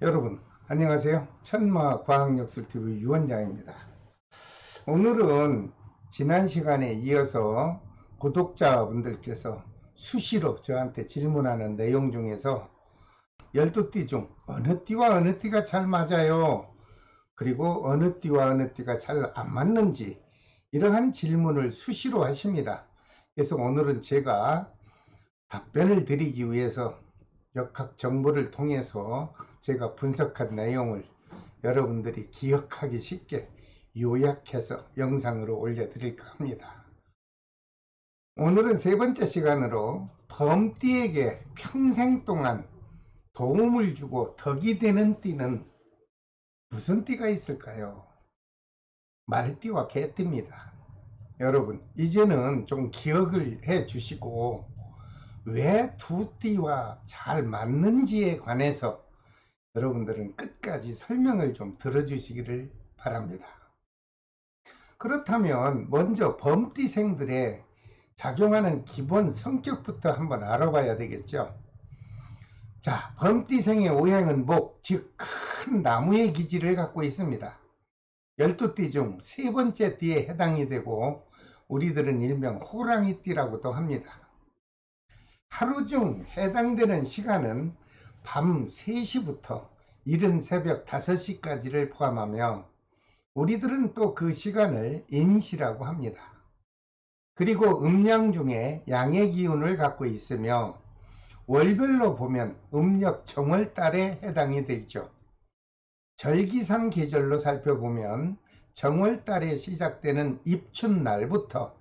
여러분 안녕하세요. 천마과학역술TV 유원장입니다. 오늘은 지난 시간에 이어서 구독자분들께서 수시로 저한테 질문하는 내용 중에서 12띠 중 어느 띠와 어느 띠가 잘 맞아요, 그리고 어느 띠와 어느 띠가 잘 안 맞는지 이러한 질문을 수시로 하십니다. 그래서 오늘은 제가 답변을 드리기 위해서 역학 정보를 통해서 제가 분석한 내용을 여러분들이 기억하기 쉽게 요약해서 영상으로 올려드릴까 합니다. 오늘은 세 번째 시간으로 범띠에게 평생 동안 도움을 주고 덕이 되는 띠는 무슨 띠가 있을까요? 말띠와 개띠입니다. 여러분 이제는 좀 기억을 해 주시고 왜 두 띠와 잘 맞는지에 관해서 여러분들은 끝까지 설명을 좀 들어주시기를 바랍니다. 그렇다면 먼저 범띠생들의 작용하는 기본 성격부터 한번 알아봐야 되겠죠. 자, 범띠생의 오행은 목, 즉 큰 나무의 기질을 갖고 있습니다. 12띠 중 세 번째 띠에 해당이 되고 우리들은 일명 호랑이띠라고도 합니다. 하루 중 해당되는 시간은 밤 3시부터 이른 새벽 5시까지를 포함하며 우리들은 또 그 시간을 인시라고 합니다. 그리고 음양 중에 양의 기운을 갖고 있으며 월별로 보면 음력 정월달에 해당이 되죠. 절기상 계절로 살펴보면 정월달에 시작되는 입춘날부터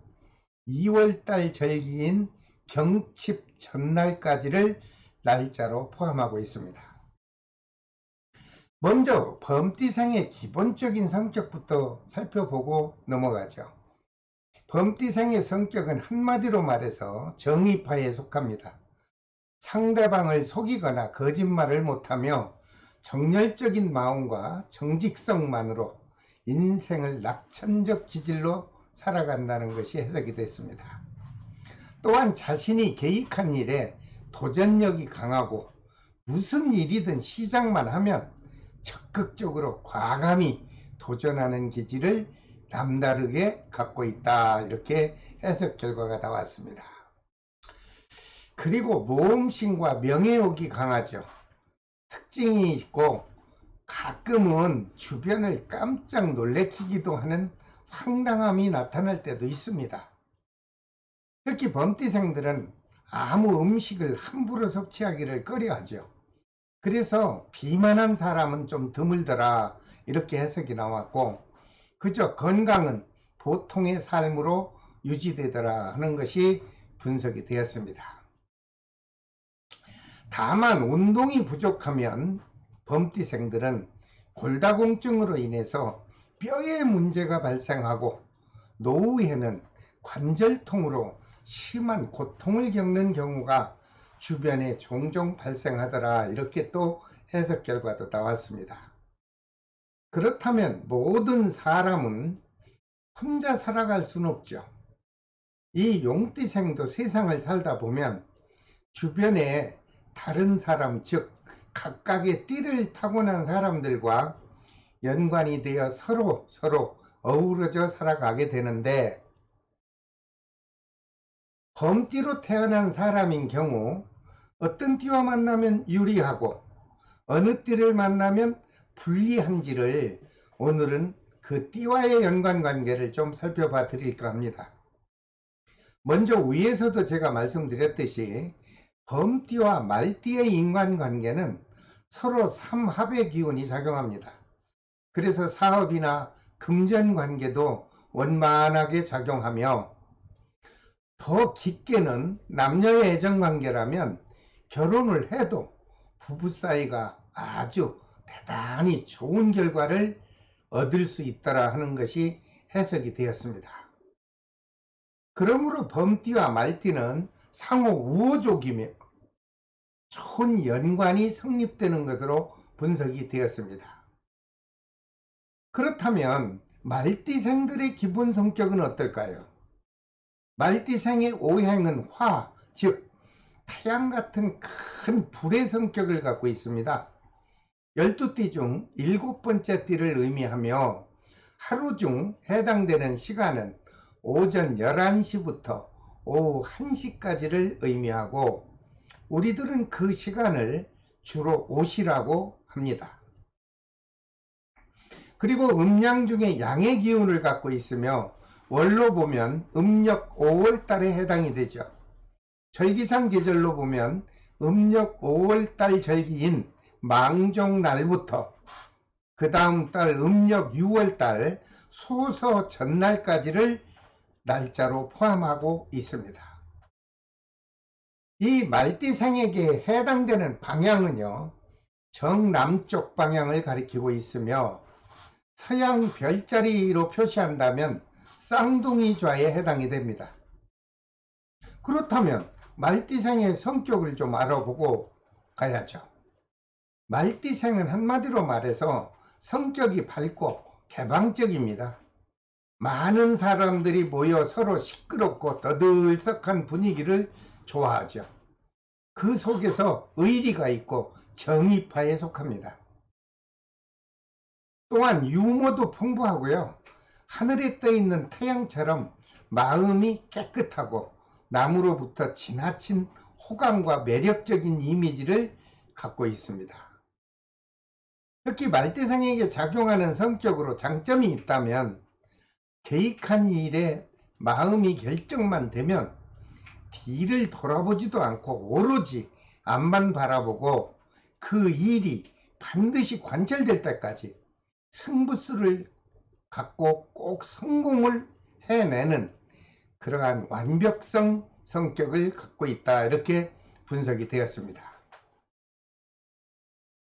2월달 절기인 경칩 전날까지를 날짜로 포함하고 있습니다. 먼저 범띠생의 기본적인 성격부터 살펴보고 넘어가죠. 범띠생의 성격은 한마디로 말해서 정의파에 속합니다. 상대방을 속이거나 거짓말을 못하며 정열적인 마음과 정직성만으로 인생을 낙천적 기질로 살아간다는 것이 해석이 됐습니다. 또한 자신이 계획한 일에 도전력이 강하고 무슨 일이든 시작만 하면 적극적으로 과감히 도전하는 기질을 남다르게 갖고 있다, 이렇게 해석 결과가 나왔습니다. 그리고 모험심과 명예욕이 강하죠. 특징이 있고 가끔은 주변을 깜짝 놀래키기도 하는 황당함이 나타날 때도 있습니다. 특히 범띠생들은 아무 음식을 함부로 섭취하기를 꺼려하죠. 그래서 비만한 사람은 좀 드물더라, 이렇게 해석이 나왔고 그저 건강은 보통의 삶으로 유지되더라 하는 것이 분석이 되었습니다. 다만 운동이 부족하면 범띠생들은 골다공증으로 인해서 뼈에 문제가 발생하고 노후에는 관절통으로 심한 고통을 겪는 경우가 주변에 종종 발생하더라, 이렇게 또 해석 결과도 나왔습니다. 그렇다면 모든 사람은 혼자 살아갈 수는 없죠. 이 용띠생도 세상을 살다 보면 주변에 다른 사람, 즉 각각의 띠를 타고난 사람들과 연관이 되어 서로 어우러져 살아가게 되는데, 범띠로 태어난 사람인 경우 어떤 띠와 만나면 유리하고 어느 띠를 만나면 불리한지를 오늘은 그 띠와의 연관관계를 좀 살펴봐 드릴까 합니다. 먼저 위에서도 제가 말씀드렸듯이 범띠와 말띠의 인간관계는 서로 삼합의 기운이 작용합니다. 그래서 사업이나 금전관계도 원만하게 작용하며 더 깊게는 남녀의 애정관계라면 결혼을 해도 부부 사이가 아주 대단히 좋은 결과를 얻을 수 있더라 하는 것이 해석이 되었습니다. 그러므로 범띠와 말띠는 상호 우호족이며 좋은 연관이 성립되는 것으로 분석이 되었습니다. 그렇다면 말띠생들의 기본 성격은 어떨까요? 말띠생의 오행은 화, 즉 태양 같은 큰 불의 성격을 갖고 있습니다. 12띠 중 7번째 띠를 의미하며 하루 중 해당되는 시간은 오전 11시부터 오후 1시까지를 의미하고 우리들은 그 시간을 주로 오시라고 합니다. 그리고 음양 중에 양의 기운을 갖고 있으며 월로 보면 음력 5월달에 해당이 되죠. 절기상 계절로 보면 음력 5월달 절기인 망종날부터 그 다음 달 음력 6월달 소서 전날까지를 날짜로 포함하고 있습니다. 이 말띠생에게 해당되는 방향은요, 정남쪽 방향을 가리키고 있으며 서양 별자리로 표시한다면 쌍둥이 좌에 해당이 됩니다. 그렇다면 말띠생의 성격을 좀 알아보고 가야죠. 말띠생은 한마디로 말해서 성격이 밝고 개방적입니다. 많은 사람들이 모여 서로 시끄럽고 떠들썩한 분위기를 좋아하죠. 그 속에서 의리가 있고 정의파에 속합니다. 또한 유머도 풍부하고요. 하늘에 떠 있는 태양처럼 마음이 깨끗하고 남으로부터 지나친 호감과 매력적인 이미지를 갖고 있습니다. 특히 말띠생에게 작용하는 성격으로 장점이 있다면 계획한 일에 마음이 결정만 되면 뒤를 돌아보지도 않고 오로지 앞만 바라보고 그 일이 반드시 관철될 때까지 승부수를 갖고 꼭 성공을 해내는 그러한 완벽성 성격을 갖고 있다, 이렇게 분석이 되었습니다.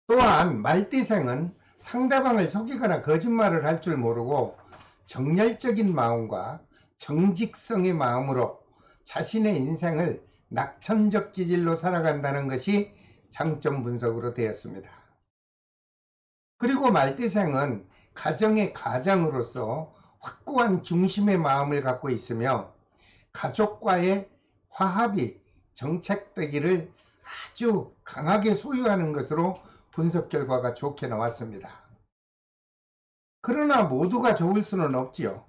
또한 말띠생은 상대방을 속이거나 거짓말을 할 줄 모르고 정열적인 마음과 정직성의 마음으로 자신의 인생을 낙천적 기질로 살아간다는 것이 장점 분석으로 되었습니다. 그리고 말띠생은 가정의 가장으로서 확고한 중심의 마음을 갖고 있으며 가족과의 화합이 정책되기를 아주 강하게 소유하는 것으로 분석 결과가 좋게 나왔습니다. 그러나 모두가 좋을 수는 없지요.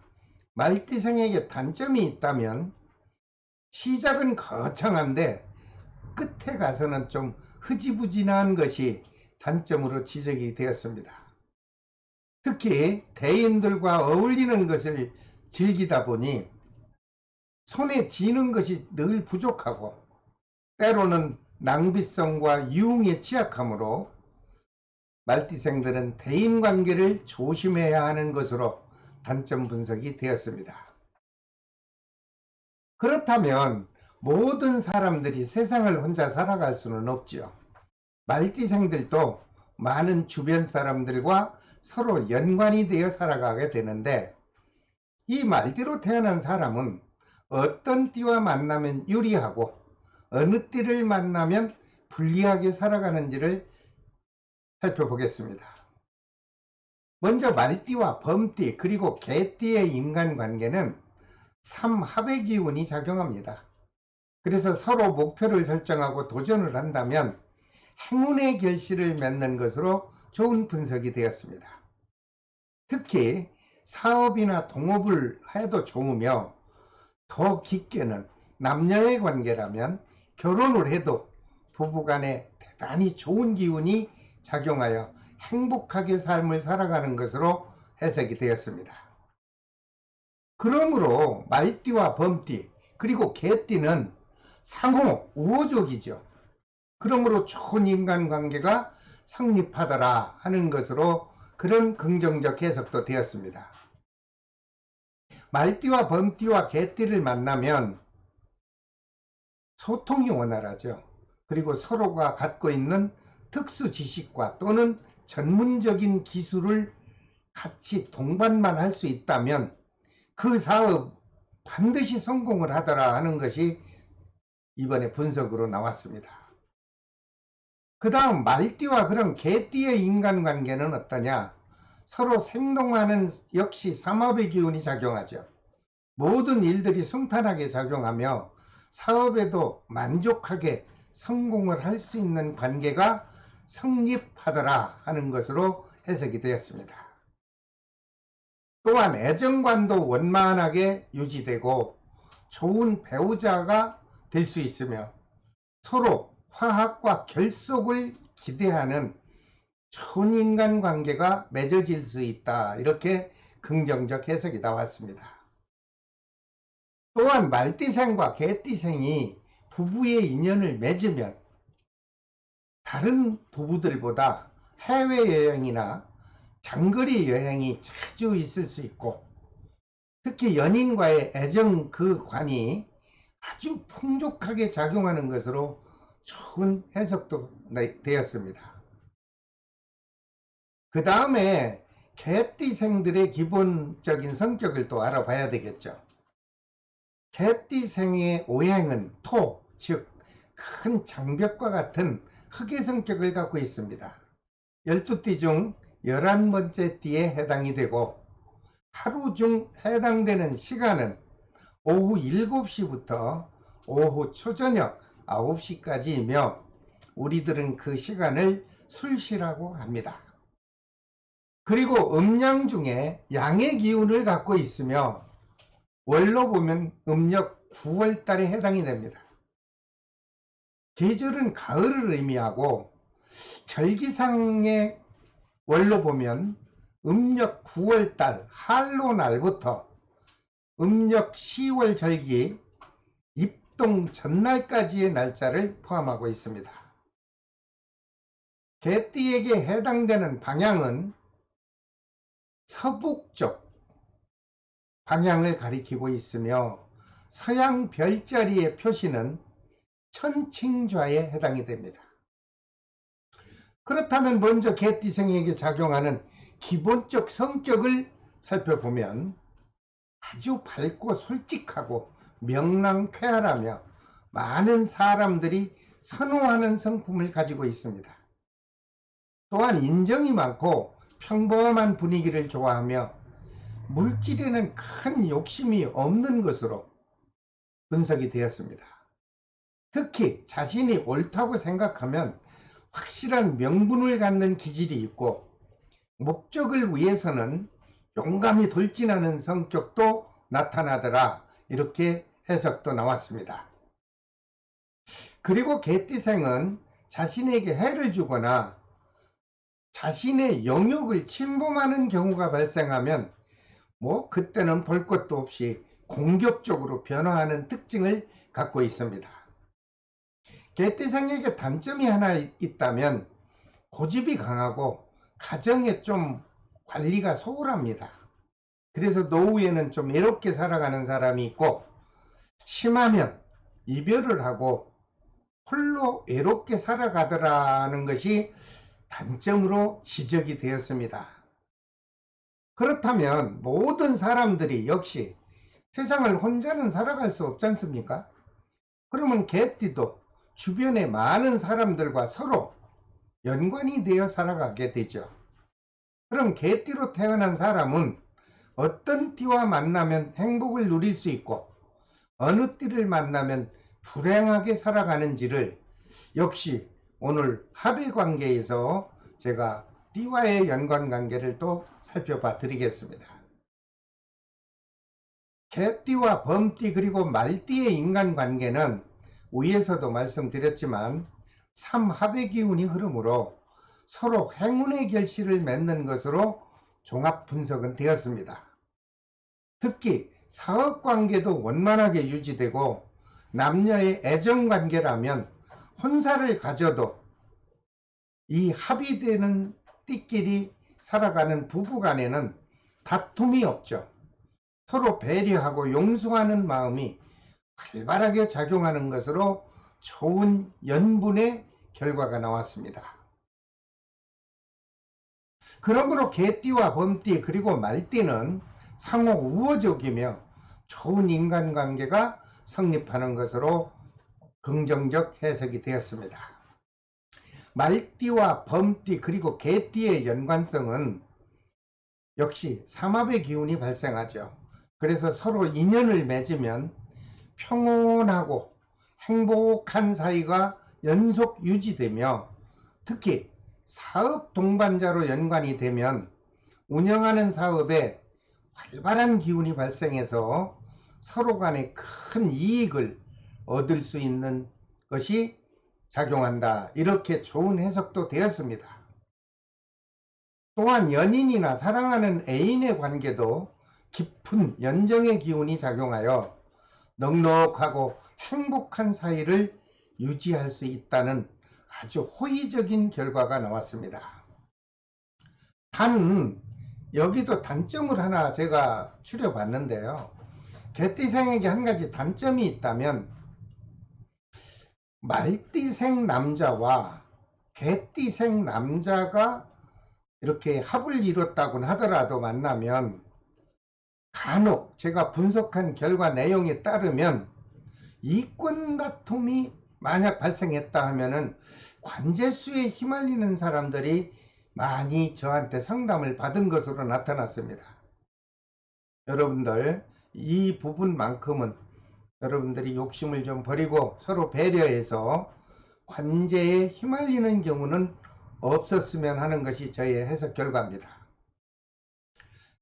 말띠생에게 단점이 있다면 시작은 거창한데 끝에 가서는 좀 흐지부진한 것이 단점으로 지적이 되었습니다. 특히 대인들과 어울리는 것을 즐기다 보니 손에 쥐는 것이 늘 부족하고 때로는 낭비성과 유흥에 취약하므로 말띠생들은 대인관계를 조심해야 하는 것으로 단점 분석이 되었습니다. 그렇다면 모든 사람들이 세상을 혼자 살아갈 수는 없지요. 말띠생들도 많은 주변 사람들과 서로 연관이 되어 살아가게 되는데 이 말띠로 태어난 사람은 어떤 띠와 만나면 유리하고 어느 띠를 만나면 불리하게 살아가는지를 살펴보겠습니다. 먼저 말띠와 범띠 그리고 개띠의 인간관계는 삼합의 기운이 작용합니다. 그래서 서로 목표를 설정하고 도전을 한다면 행운의 결실을 맺는 것으로 좋은 분석이 되었습니다. 특히 사업이나 동업을 해도 좋으며 더 깊게는 남녀의 관계라면 결혼을 해도 부부간에 대단히 좋은 기운이 작용하여 행복하게 삶을 살아가는 것으로 해석이 되었습니다. 그러므로 말띠와 범띠 그리고 개띠는 상호 우호적이죠. 그러므로 좋은 인간관계가 성립하더라 하는 것으로 그런 긍정적 해석도 되었습니다. 말띠와 범띠와 개띠를 만나면 소통이 원활하죠. 그리고 서로가 갖고 있는 특수 지식과 또는 전문적인 기술을 같이 동반만 할 수 있다면 그 사업 반드시 성공을 하더라 하는 것이 이번에 분석으로 나왔습니다. 그 다음 말띠와 그런 개띠의 인간관계는 어떠냐? 서로 생동하는 역시 삼합의 기운이 작용하죠. 모든 일들이 순탄하게 작용하며 사업에도 만족하게 성공을 할 수 있는 관계가 성립하더라 하는 것으로 해석이 되었습니다. 또한 애정관도 원만하게 유지되고 좋은 배우자가 될 수 있으며 서로 화합과 결속을 기대하는 좋은 인간관계가 맺어질 수 있다. 이렇게 긍정적 해석이 나왔습니다. 또한 말띠생과 개띠생이 부부의 인연을 맺으면 다른 부부들보다 해외여행이나 장거리 여행이 자주 있을 수 있고 특히 연인과의 애정 그 관이 아주 풍족하게 작용하는 것으로 좋은 해석도 되었습니다. 그 다음에 개띠생들의 기본적인 성격을 또 알아봐야 되겠죠. 개띠생의 오행은 토, 즉 큰 장벽과 같은 흑의 성격을 갖고 있습니다. 12띠 중 11번째 띠에 해당이 되고 하루 중 해당되는 시간은 오후 7시부터 오후 초저녁 9시까지이며 우리들은 그 시간을 술시라고 합니다. 그리고 음양 중에 양의 기운을 갖고 있으며 월로 보면 음력 9월달에 해당이 됩니다. 계절은 가을을 의미하고 절기상의 월로 보면 음력 9월달 한로날부터 음력 10월 절기 입동 전날까지의 날짜를 포함하고 있습니다. 개띠에게 해당되는 방향은 서북쪽 방향을 가리키고 있으며 서양 별자리의 표시는 천칭좌에 해당이 됩니다. 그렇다면 먼저 개띠생에게 작용하는 기본적 성격을 살펴보면 아주 밝고 솔직하고 명랑쾌활하며 많은 사람들이 선호하는 성품을 가지고 있습니다. 또한 인정이 많고 평범한 분위기를 좋아하며 물질에는 큰 욕심이 없는 것으로 분석이 되었습니다. 특히 자신이 옳다고 생각하면 확실한 명분을 갖는 기질이 있고 목적을 위해서는 용감히 돌진하는 성격도 나타나더라. 이렇게 해석도 나왔습니다. 그리고 개띠생은 자신에게 해를 주거나 자신의 영역을 침범하는 경우가 발생하면 그때는 볼 것도 없이 공격적으로 변화하는 특징을 갖고 있습니다. 개띠생에게 단점이 하나 있다면 고집이 강하고 가정에 좀 관리가 소홀합니다. 그래서 노후에는 좀 외롭게 살아가는 사람이 있고 심하면 이별을 하고 홀로 외롭게 살아가더라는 것이 단점으로 지적이 되었습니다. 그렇다면 모든 사람들이 역시 세상을 혼자는 살아갈 수 없지 않습니까? 그러면 개띠도 주변의 많은 사람들과 서로 연관이 되어 살아가게 되죠. 그럼 개띠로 태어난 사람은 어떤 띠와 만나면 행복을 누릴 수 있고 어느 띠를 만나면 불행하게 살아가는지를 역시 오늘 합의관계에서 제가 띠와의 연관관계를 또 살펴봐 드리겠습니다. 개띠와 범띠 그리고 말띠의 인간관계는 위에서도 말씀드렸지만 삼합의 기운이 흐르므로 서로 행운의 결실을 맺는 것으로 종합 분석은 되었습니다. 특히 사업관계도 원만하게 유지되고 남녀의 애정관계라면 혼사를 가져도 이 합의되는 띠끼리 살아가는 부부간에는 다툼이 없죠. 서로 배려하고 용서하는 마음이 활발하게 작용하는 것으로 좋은 연분의 결과가 나왔습니다. 그러므로 개띠와 범띠 그리고 말띠는 상호 우호적이며 좋은 인간관계가 성립하는 것으로 긍정적 해석이 되었습니다. 말띠와 범띠 그리고 개띠의 연관성은 역시 삼합의 기운이 발생하죠. 그래서 서로 인연을 맺으면 평온하고 행복한 사이가 연속 유지되며 특히 사업 동반자로 연관이 되면 운영하는 사업에 활발한 기운이 발생해서 서로 간에 큰 이익을 얻을 수 있는 것이 작용한다. 이렇게 좋은 해석도 되었습니다. 또한 연인이나 사랑하는 애인의 관계도 깊은 연정의 기운이 작용하여 넉넉하고 행복한 사이를 유지할 수 있다는 아주 호의적인 결과가 나왔습니다. 단 여기도 단점을 하나 제가 추려봤는데요. 개띠생에게 한 가지 단점이 있다면 말띠생 남자와 개띠생 남자가 이렇게 합을 이뤘다고 하더라도 만나면 간혹 제가 분석한 결과 내용에 따르면 이권 다툼이 만약 발생했다 하면은 관제수에 휘말리는 사람들이 많이 저한테 상담을 받은 것으로 나타났습니다. 여러분들 이 부분만큼은 여러분들이 욕심을 좀 버리고 서로 배려해서 관제에 휘말리는 경우는 없었으면 하는 것이 저의 해석 결과입니다.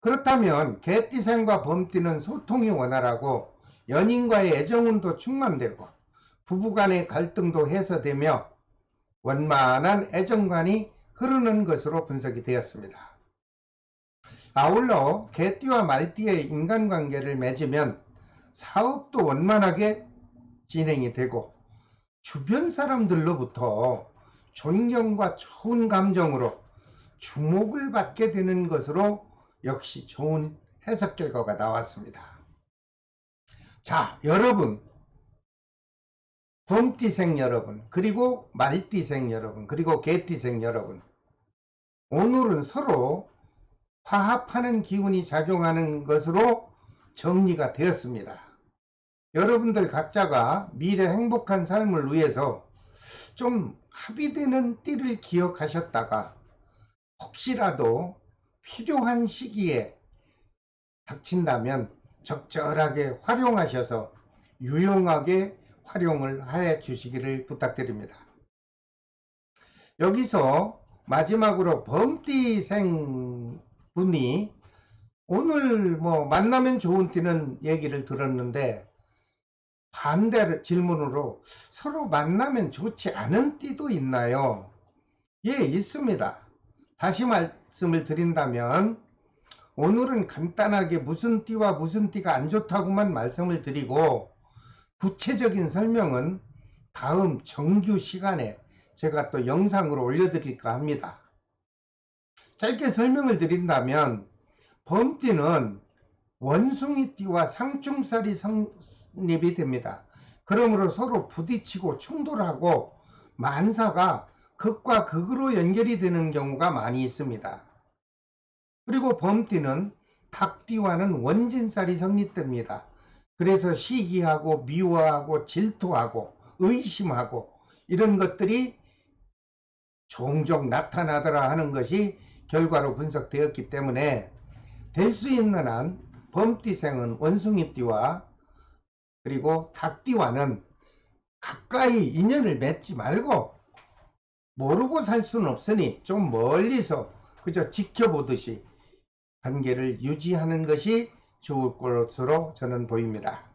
그렇다면 개띠생과 범띠는 소통이 원활하고 연인과의 애정운도 충만되고 부부간의 갈등도 해소되며 원만한 애정관이 흐르는 것으로 분석이 되었습니다. 아울러 개띠와 말띠의 인간관계를 맺으면 사업도 원만하게 진행이 되고 주변 사람들로부터 존경과 좋은 감정으로 주목을 받게 되는 것으로 역시 좋은 해석 결과가 나왔습니다. 자, 여러분, 범띠생 여러분, 그리고 말띠생 여러분, 그리고 개띠생 여러분, 오늘은 서로 화합하는 기운이 작용하는 것으로 정리가 되었습니다. 여러분들 각자가 미래 행복한 삶을 위해서 좀 합의되는 띠를 기억하셨다가 혹시라도 필요한 시기에 닥친다면 적절하게 활용하셔서 유용하게 활용을 해 주시기를 부탁드립니다. 여기서 마지막으로 범띠생 분이 오늘 만나면 좋은 띠는 얘기를 들었는데 반대 질문으로 서로 만나면 좋지 않은 띠도 있나요? 예, 있습니다. 다시 말씀을 드린다면 오늘은 간단하게 무슨 띠와 무슨 띠가 안 좋다고만 말씀을 드리고 구체적인 설명은 다음 정규 시간에 제가 또 영상으로 올려드릴까 합니다. 짧게 설명을 드린다면 범띠는 원숭이띠와 상충살이 성립이 됩니다. 그러므로 서로 부딪히고 충돌하고 만사가 극과 극으로 연결이 되는 경우가 많이 있습니다. 그리고 범띠는 닭띠와는 원진살이 성립됩니다. 그래서 시기하고 미워하고 질투하고 의심하고 이런 것들이 종종 나타나더라 하는 것이 결과로 분석되었기 때문에 될 수 있는 한 범띠생은 원숭이띠와 그리고 닭띠와는 가까이 인연을 맺지 말고 모르고 살 수는 없으니 좀 멀리서 그저 지켜보듯이 관계를 유지하는 것이 좋을 것으로 저는 보입니다.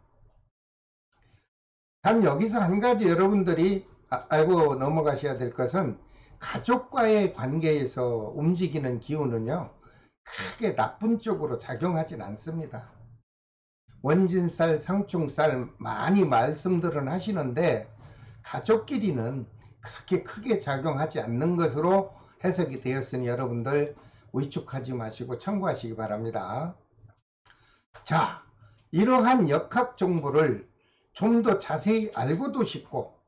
단 여기서 한 가지 여러분들이 알고 넘어가셔야 될 것은 가족과의 관계에서 움직이는 기운은요 크게 나쁜 쪽으로 작용하진 않습니다. 원진살, 상충살 많이 말씀들은 하시는데 가족끼리는 그렇게 크게 작용하지 않는 것으로 해석이 되었으니 여러분들 위축하지 마시고 참고하시기 바랍니다. 자, 이러한 역학 정보를 좀 더 자세히 알고도 싶고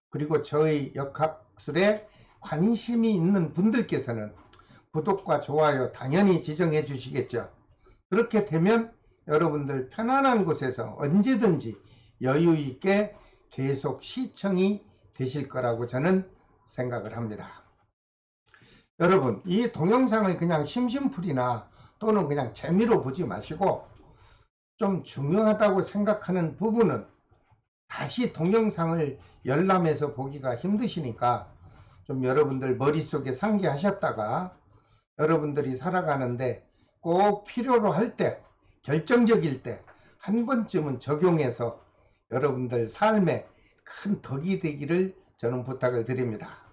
그리고 저희 역학술에 관심이 있는 분들께서는 구독과 좋아요 당연히 지정해 주시겠죠. 그렇게 되면 여러분들 편안한 곳에서 언제든지 여유 있게 계속 시청이 되실 거라고 저는 생각을 합니다. 여러분, 이 동영상을 그냥 심심풀이나 또는 그냥 재미로 보지 마시고 좀 중요하다고 생각하는 부분은 다시 동영상을 열람해서 보기가 힘드시니까 좀 여러분들 머릿속에 상기하셨다가 여러분들이 살아가는데 꼭 필요로 할 때, 결정적일 때 한 번쯤은 적용해서 여러분들 삶에 큰 덕이 되기를 저는 부탁을 드립니다.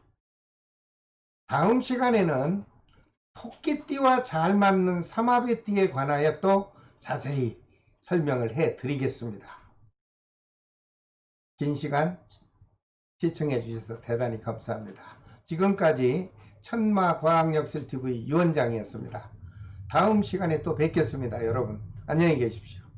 다음 시간에는 토끼띠와 잘 맞는 삼합의 띠에 관하여 또 자세히 설명을 해 드리겠습니다. 긴 시간 시청해 주셔서 대단히 감사합니다. 지금까지 천마과학역술TV 유원장이었습니다. 다음 시간에 또 뵙겠습니다. 여러분 안녕히 계십시오.